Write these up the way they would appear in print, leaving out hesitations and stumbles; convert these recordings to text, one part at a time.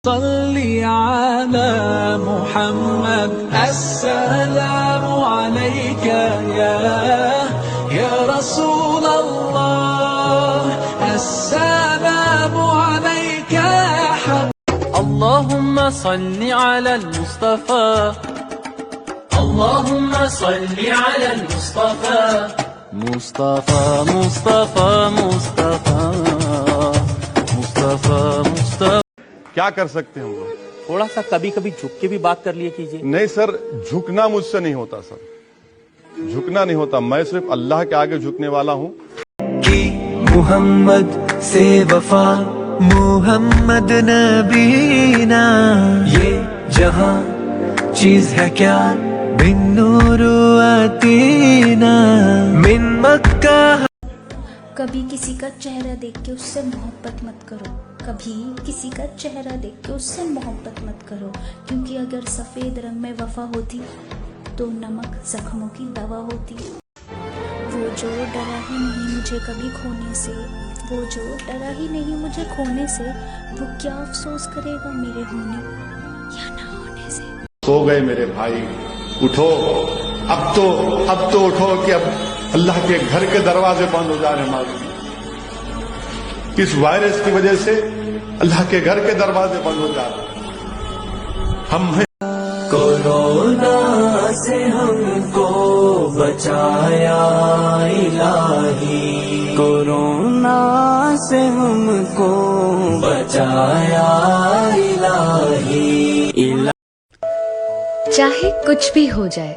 सल्ली अला मुहम्मद अस्सलामु अलैका या रसूल अल्लाह अस्सलामु अलैका या हबीब अल्लाहुम्मा सल्ली अला मुस्तफा अल्लाहुम्मा सल्ली अला मुस्तफा मुस्तफा मुस्तफा मुस्तफा मुस्तफा मुस्तफा। क्या कर सकते हैं हम लोग? थोड़ा सा कभी कभी झुक के भी बात कर लिया कीजिए। नहीं सर, झुकना मुझसे नहीं होता सर, झुकना नहीं होता। मैं सिर्फ अल्लाह के आगे झुकने वाला हूँ। कि मोहम्मद से वफा मोहम्मद नबीना, ये जहां चीज है क्या बिन नूर आतीना मिन मक्का। कभी किसी का चेहरा देख के उससे मोहब्बत मत करो, कभी किसी का चेहरा देख के उससे मोहब्बत मत करो, क्योंकि अगर सफ़ेद रंग में वफा होती तो नमक जख्मों की दवा होती। वो जो डरा ही नहीं मुझे कभी खोने से, वो जो डरा ही नहीं मुझे खोने से, वो क्या अफसोस करेगा मेरे होने या ना होने से। सो गए मेरे भाई, उठो अब तो उठो कि अब अल्लाह के घर के दरवाजे बंद हो जा रहे हैं। मालूम इस वायरस की वजह से अल्लाह के घर के दरवाजे बंद हो जा रहे हैं। हम कोरोना से हमको बचाया इलाही, कोरोना से हमको बचाया इलाही। चाहे कुछ भी हो जाए,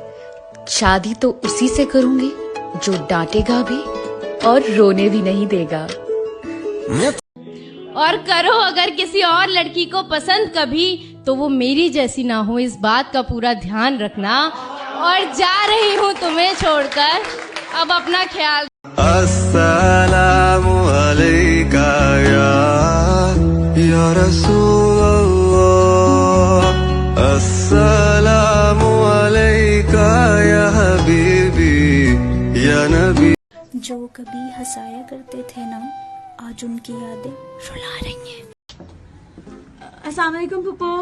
शादी तो उसी से करूंगी जो डांटेगा भी और रोने भी नहीं देगा। और करो अगर किसी और लड़की को पसंद कभी, तो वो मेरी जैसी ना हो, इस बात का पूरा ध्यान रखना। और जा रही हूँ तुम्हें छोड़कर, अब अपना ख्याल। अस्सलामु अलैका या रसूल अल्लाह, अस्सलामु अलैका या हबीबी या नबी। जो कभी हंसाया करते थे ना, आज उनकी यादें रुला रही हैं। अस्सलाम वालेकुम फुप्पो।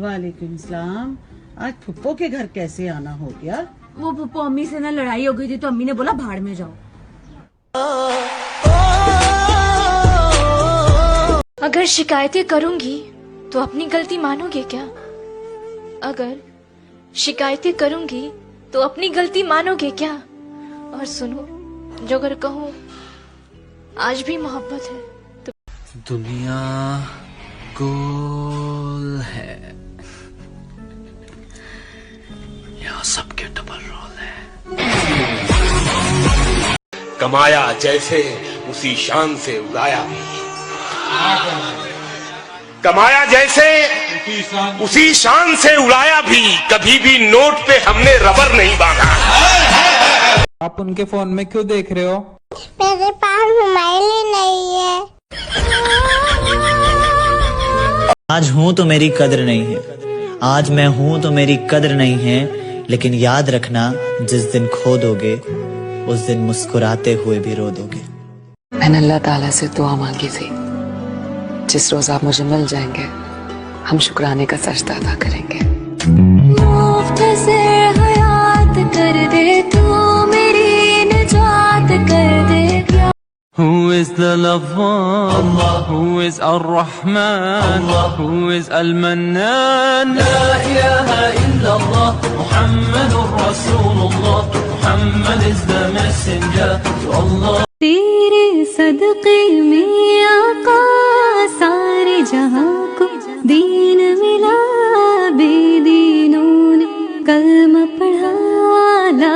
वालेकुम सलाम। आज फुप्पो के घर कैसे आना हो गया? वो फुप्पो अम्मी से ना लड़ाई हो गई थी, तो अम्मी ने बोला भाड़ में जाओ। अगर शिकायतें करूंगी तो अपनी गलती मानोगे क्या? अगर शिकायतें करूंगी तो अपनी गलती मानोगे क्या? और सुनो, जो अगर कहूँ आज भी मोहब्बत है तो। दुनिया गोल है, यहाँ सबके डबल रोल है। कमाया जैसे उसी शान से उड़ाया भी, कमाया जैसे उसी शान से उड़ाया भी, कभी भी नोट पे हमने रबर नहीं बांधा। आप उनके फोन में क्यों देख रहे हो? मेरे पास मोबाइल ही नहीं है। आज हूँ तो मेरी कदर नहीं है, आज मैं हूँ तो मेरी कदर नहीं है, लेकिन याद रखना जिस दिन खो दोगे उस दिन मुस्कुराते हुए भी रो दोगे। मैंने अल्लाह ताला से दुआ मांगी थी, जिस रोज आप मुझे मिल जाएंगे हम शुक्राने का सजदा अदा करेंगे। हयात कर दे तू, मेरी निजात कर दे। Who is the Lover? Who is Ar-Rahman? Who is Al-Mannan? La ilaha illallah, Muhammadur Rasulullah, Muhammad is the messenger to Allah. तेरे सदक़े में आका सारे जहां को दीन मिला, बेदीनों ने कलमा पढ़ा, ला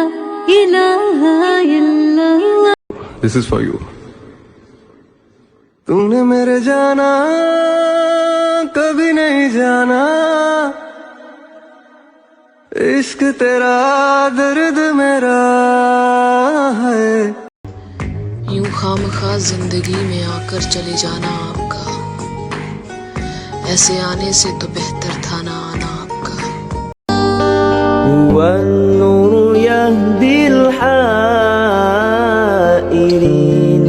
इलाहा इल्लल्लाह। This is for you. तूने मेरे जाना कभी नहीं जाना, इश्क तेरा दर्द मेरा है। यूं खामखा जिंदगी में आकर चले जाना आपका, ऐसे आने से तो बेहतर था ना आना आपका। वन्नूर यहदिल हाइरीन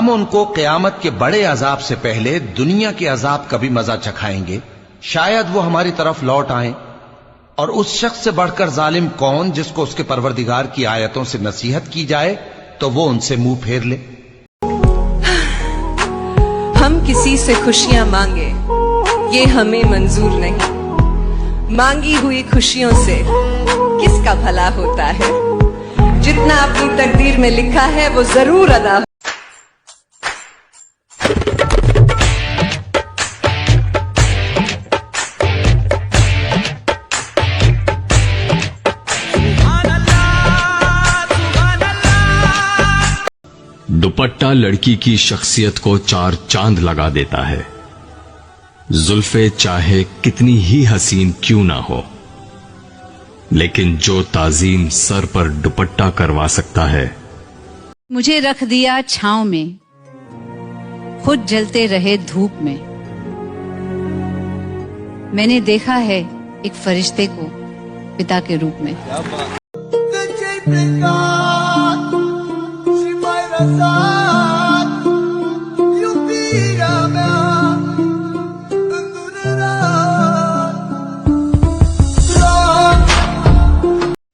हम उनको क़यामत के बड़े अजाब से पहले दुनिया के अजाब का भी मजा चखाएंगे। शायद वो हमारी तरफ लौट आएं। और उस शख्स से बढ़कर जालिम कौन जिसको उसके परवरदिगार की आयतों से नसीहत की जाए तो वो उनसे मुंह फेर ले। हम किसी से खुशियां मांगे ये हमें मंजूर नहीं। मांगी हुई खुशियों से किसका भला होता है। जितना अपनी तकदीर में लिखा है वो जरूर अदा हो। दुपट्टा लड़की की शख्सियत को चार चांद लगा देता है। जुल्फे चाहे कितनी ही हसीन क्यों ना हो, लेकिन जो ताजीम सर पर दुपट्टा करवा सकता है। मुझे रख दिया छांव में, खुद जलते रहे धूप में। मैंने देखा है एक फरिश्ते को पिता के रूप में।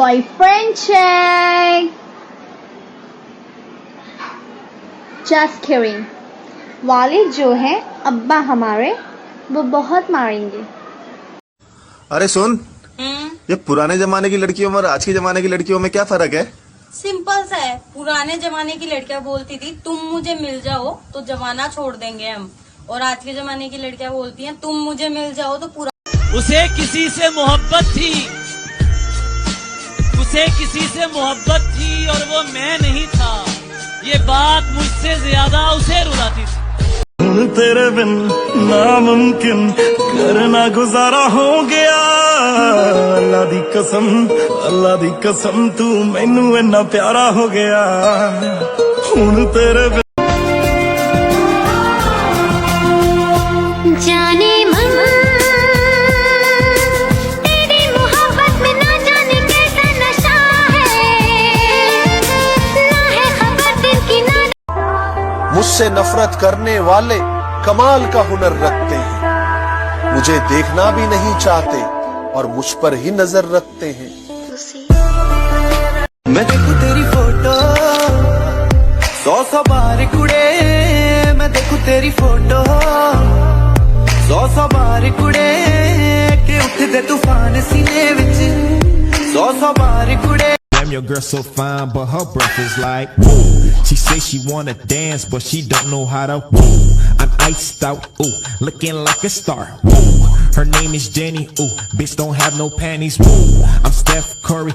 Boyfriend check. Just kidding. वालिद जो है अब्बा हमारे वो बहुत मारेंगे। अरे सुन, ये पुराने जमाने की लड़कियों और आज के जमाने की लड़कियों में क्या फर्क है? सिंपल सा है। पुराने जमाने की लड़कियां बोलती थी तुम मुझे मिल जाओ तो जमाना छोड़ देंगे हम, और आज के जमाने की लड़कियां बोलती हैं तुम मुझे मिल जाओ तो पूरा। उसे किसी से मोहब्बत थी, उसे किसी से मोहब्बत थी और वो मैं नहीं था। ये बात मुझसे ज्यादा उसे रुलाती थी। तेरे बिन नामुमकिन करना गुजारा हो गया। अल्लाह दी कसम तू मैनू इन्ना प्यारा हो गया। हुण तेरे बिन जाने मन तेरी मोहब्बत में ना जाने कैसा नशा है, ना है खबर दिल की ना। मुझसे नफरत करने वाले कमाल का हुनर रखते हैं, मुझे देखना भी नहीं चाहते और मुझ पर ही नजर रखते हैं। मैं देखूं तेरी फोटो 100 बार कुड़े, मैं देखूं तेरी फोटो 100 बार कुड़े के उठदे तूफान सीने विच 100 बार कुड़े। Damn, your girl so fine, but her breath is like woo. She says she wanna dance, but she don't know how to woo. I'm iced out, ooh, looking like a star. Woo. Her name is Jenny, ooh, bitch don't have no panties. Woo. I'm Steph Curry.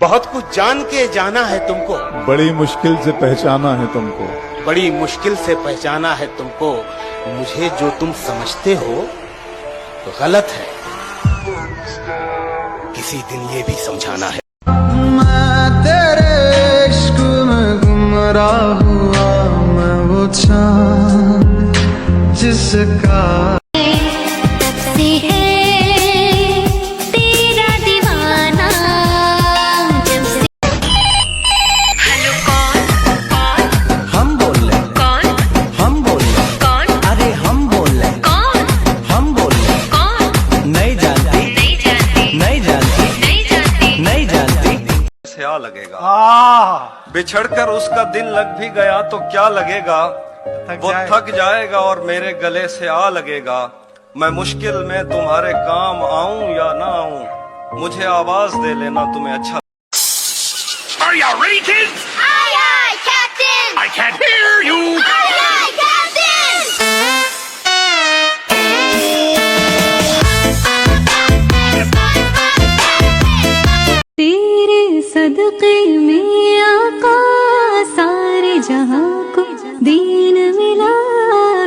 बहुत कुछ जान के जाना है तुमको, बड़ी मुश्किल से पहचाना है तुमको, बड़ी मुश्किल से पहचाना है तुमको। मुझे जो तुम समझते हो तो गलत है, किसी दिन ये भी समझाना है। मैं तेरे इश्क में गुमराह हुआ, मैं वो चांद जिसका लगेगा। बिछड़कर उसका दिल लग भी गया तो क्या लगेगा, वो थक जाएगा और मेरे गले से आ लगेगा। मैं मुश्किल में तुम्हारे काम आऊं या ना आऊं, मुझे आवाज दे लेना तुम्हें अच्छा। Are you ready, kids? Aye, aye, Captain. I can't hear you. Aye, aye, Captain. तेरे सदके में आका जहां को दीन मिला,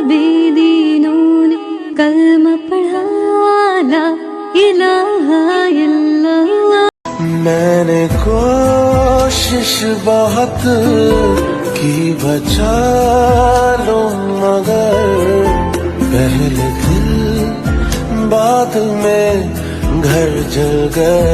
बेदीनों ने कलमा पढ़ा, ला इलाहा इल्लल्लाह। मैंने कोशिश बहुत की बचा लो, मगर पहले दिल बाद में घर जल गए।